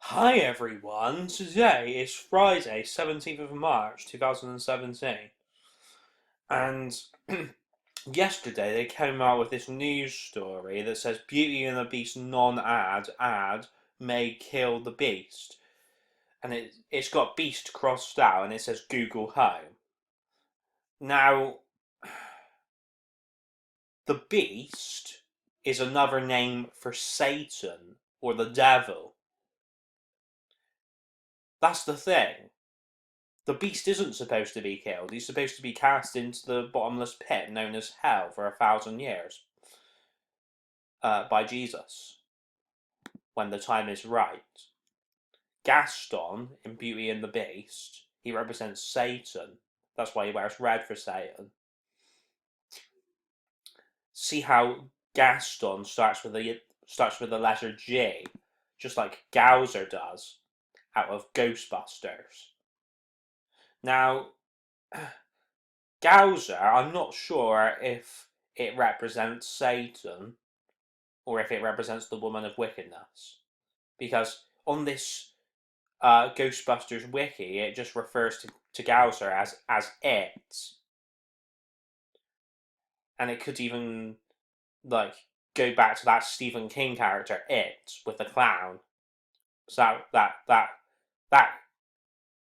Hi everyone, today is Friday, 17th of March 2017, and yesterday they came out with this news story that says Beauty and the Beast non-ad may kill the Beast, and it's got Beast crossed out and it says Google Home. Now, the Beast is another name for Satan or the devil. That's the thing. The beast isn't supposed to be killed. He's supposed to be cast into the bottomless pit known as hell for 1,000 years by Jesus when the time is right. Gaston in Beauty and the Beast, he represents Satan. That's why he wears red for Satan. See how Gaston starts with the letter G, just like Gowser does out of Ghostbusters. Now, Gowser, I'm not sure if it represents Satan or if it represents the woman of wickedness. Because on this Ghostbusters wiki, it just refers to Gowser as it. And it could even like go back to that Stephen King character, It, with the clown. So that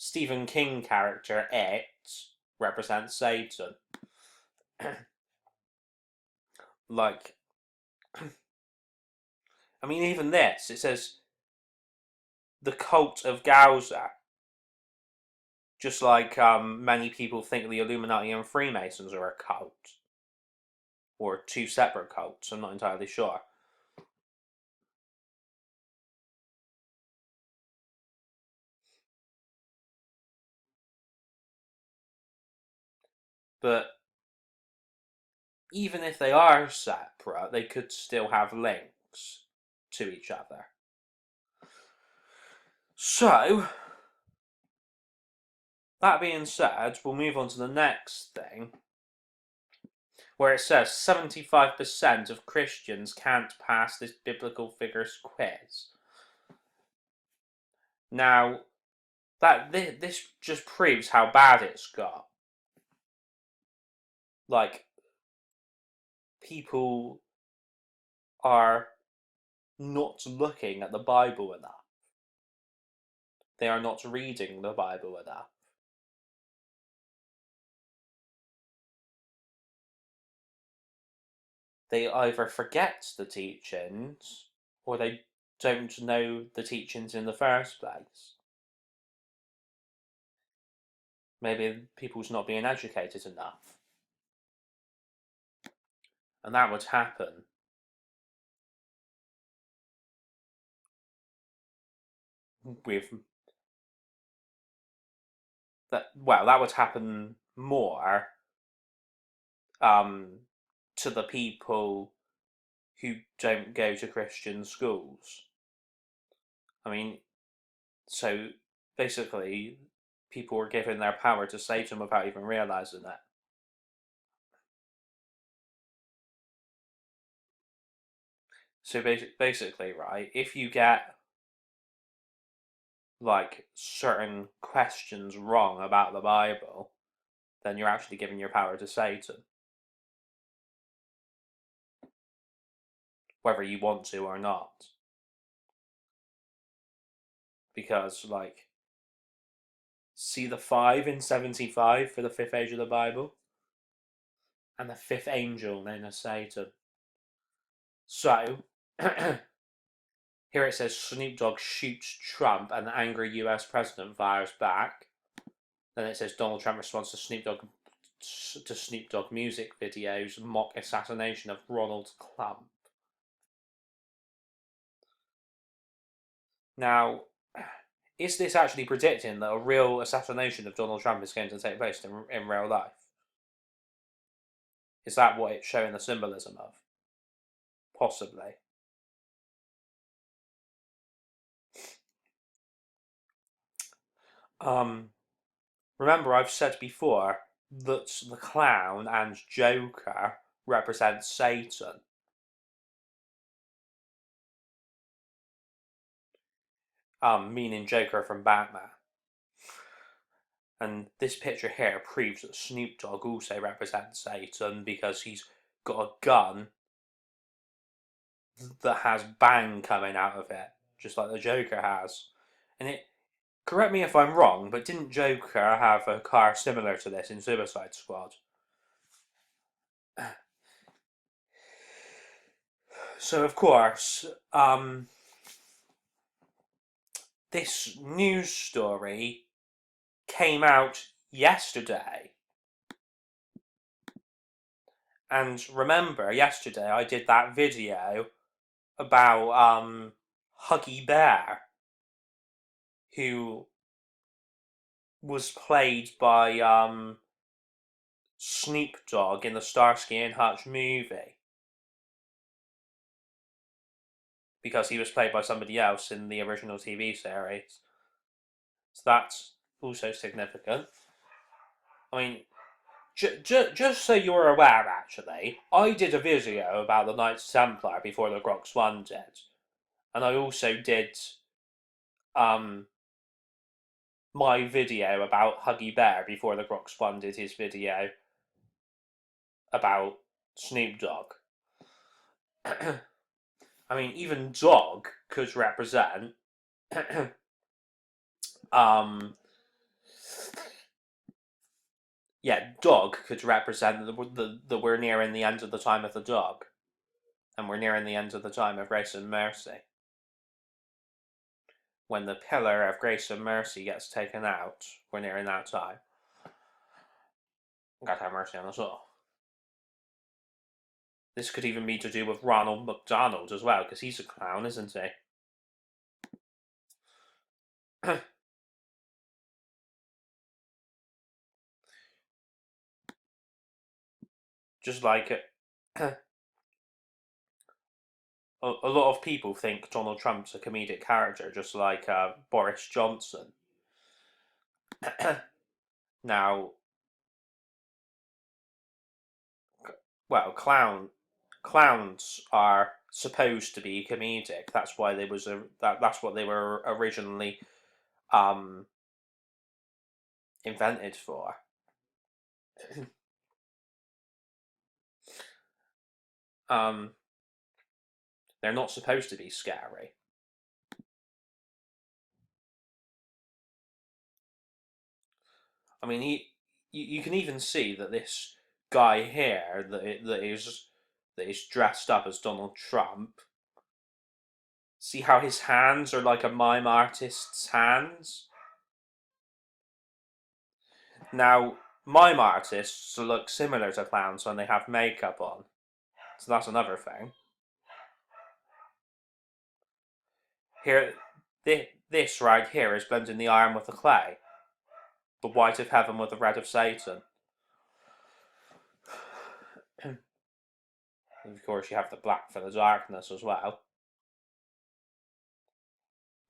Stephen King character, It, represents Satan. Like, I mean, even this, it says the cult of Gowser. Just like many people think the Illuminati and Freemasons are a cult. Or two separate cults, I'm not entirely sure. But even if they are separate, they could still have links to each other. So, that being said, we'll move on to the next thing, where it says 75% of Christians can't pass this biblical figures quiz. Now, this just proves how bad it's got. Like, people are not looking at the Bible enough. They are not reading the Bible enough. They either forget the teachings or they don't know the teachings in the first place. Maybe people's not being educated enough. And that would happen with that would happen more to the people who don't go to Christian schools. I mean, so basically, people were given their power to Satan without even realizing it. So basically, right, if you get like certain questions wrong about the Bible, then you're actually giving your power to Satan, whether you want to or not. Because, like, see the 5 in 75 for the fifth age of the Bible? And the fifth angel known as Satan. So, here it says Snoop Dogg shoots Trump and the angry US president fires back. Then it says Donald Trump responds to Snoop Dogg music videos mock assassination of Ronald Klump. Now, is this actually predicting that a real assassination of Donald Trump is going to take place in real life? Is that what it's showing the symbolism of? Possibly. Remember, I've said before that the clown and Joker represent Satan. meaning Joker from Batman. And this picture here proves that Snoop Dogg also represents Satan because he's got a gun that has bang coming out of it, just like the Joker has. And correct me if I'm wrong, but didn't Joker have a car similar to this in Suicide Squad? So of course, this news story came out yesterday. And remember, yesterday I did that video about Huggy Bear, who was played by Snoop Dogg in the Starsky and Hutch movie, because he was played by somebody else in the original TV series. So that's also significant. I mean, just so you're aware, actually, I did a video about the Knights Templar before the Grox One did, and I also did my video about Huggy Bear before the Grox One did his video about Snoop Dogg. I mean, even dog could represent dog could represent the we're nearing the end of the time of the dog, and we're nearing the end of the time of grace and mercy. When the pillar of grace and mercy gets taken out, we're nearing that time. God have mercy on us all. This could even be to do with Ronald McDonald as well, because he's a clown, isn't he? Just like a lot of people think Donald Trump's a comedic character, just like Boris Johnson. Now, well, clowns are supposed to be comedic. That's why that's what they were originally invented for. They're not supposed to be scary. I mean, you can even see that this guy here that is dressed up as Donald Trump. See how his hands are like a mime artist's hands? Now, mime artists look similar to clowns when they have makeup on. So that's another thing. Here, this right here is blending the iron with the clay. The white of heaven with the red of Satan. And of course, you have the black for the darkness as well.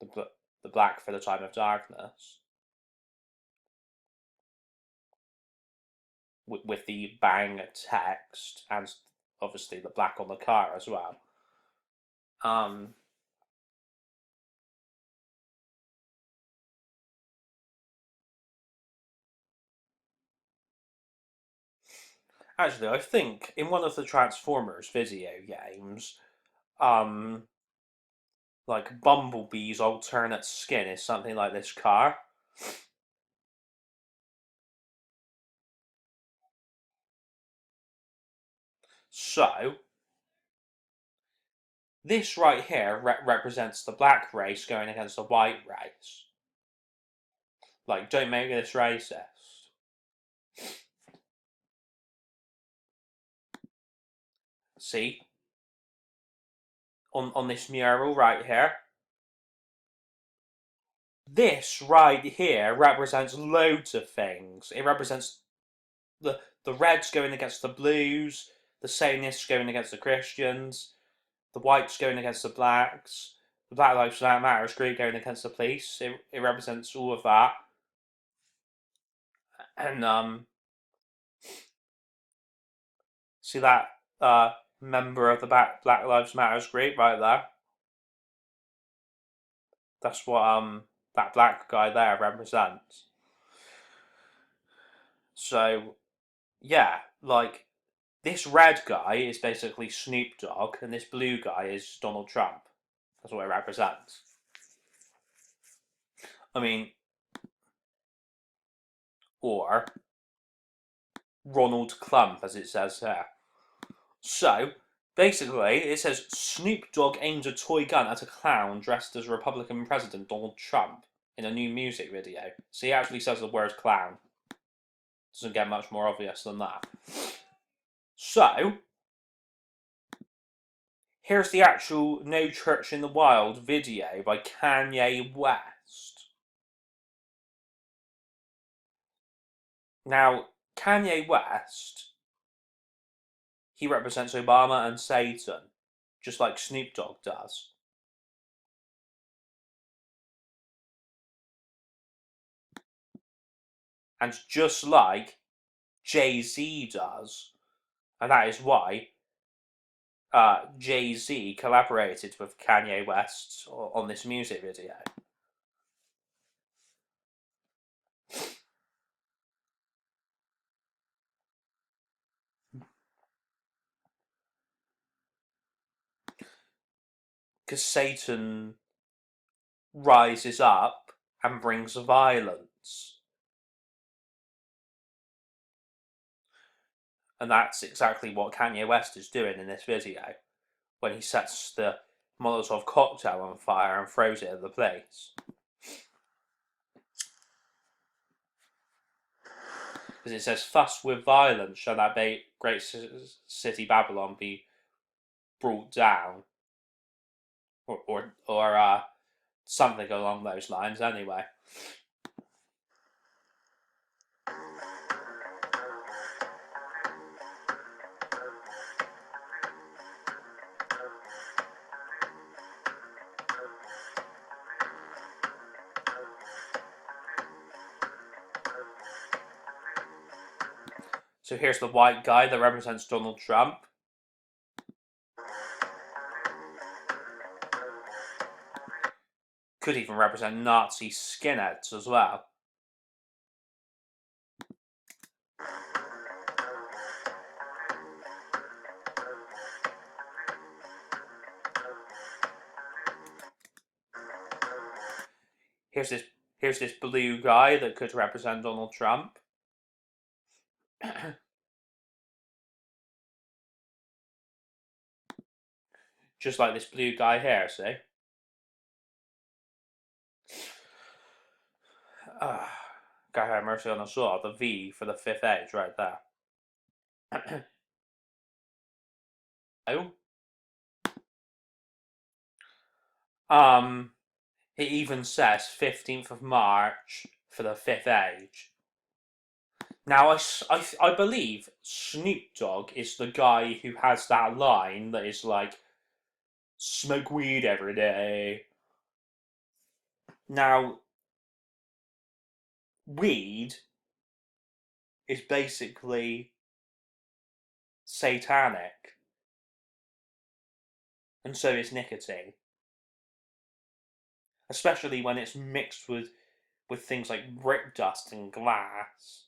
The black for the time of darkness. With the bang text, and obviously the black on the car as well. Actually, I think in one of the Transformers video games, like Bumblebee's alternate skin is something like this car. So, this right here represents the black race going against the white race. Like, don't make this racist. See? On this mural right here. This right here represents loads of things. It represents the reds going against the blues, the Satanists going against the Christians, the whites going against the blacks, the Black Lives Matter group going against the police. It represents all of that. And see that member of the Black Lives Matter group right there? That's what that black guy there represents. So yeah, like this red guy is basically Snoop Dogg, and this blue guy is Donald Trump. That's what it represents. I mean, or Ronald Klump, as it says here. So, basically, it says Snoop Dogg aimed a toy gun at a clown dressed as Republican President Donald Trump in a new music video. So he actually says the word clown. Doesn't get much more obvious than that. So, here's the actual No Church in the Wild video by Kanye West. Now, Kanye West, he represents Obama and Satan, just like Snoop Dogg does. And just like Jay-Z does, and that is why Jay-Z collaborated with Kanye West on this music video. Because Satan rises up and brings violence. And that's exactly what Kanye West is doing in this video, when he sets the Molotov cocktail on fire and throws it at the place. Because it says, "Thus with violence shall that great city Babylon be brought down," or something along those lines. Anyway. So here's the white guy that represents Donald Trump. Could even represent Nazi skinheads as well. Here's this blue guy that could represent Donald Trump. Just like this blue guy here, see? God have mercy on us all. The V for the fifth age right there. Oh. It even says 15th of March for the fifth age. Now, I believe Snoop Dogg is the guy who has that line that is like, "Smoke weed every day." Now, weed is basically satanic, and so is nicotine. Especially when it's mixed with things like brick dust and glass.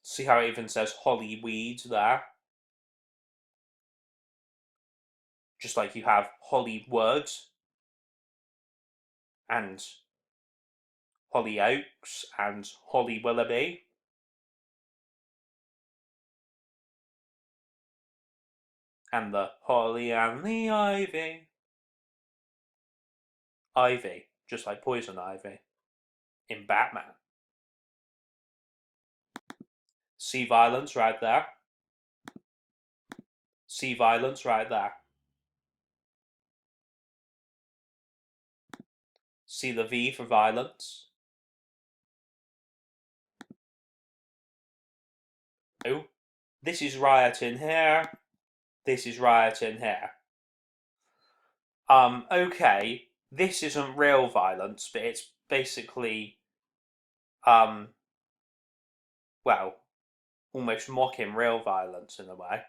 See how it even says holly weed there? Just like you have Hollywood and Hollyoaks and Holly Willoughby. And the holly and the ivy. Ivy, just like poison ivy in Batman. See violence right there. See violence right there. See the V for violence. Oh, this is rioting here. This is rioting here. Okay, this isn't real violence, but it's basically, well, almost mocking real violence in a way.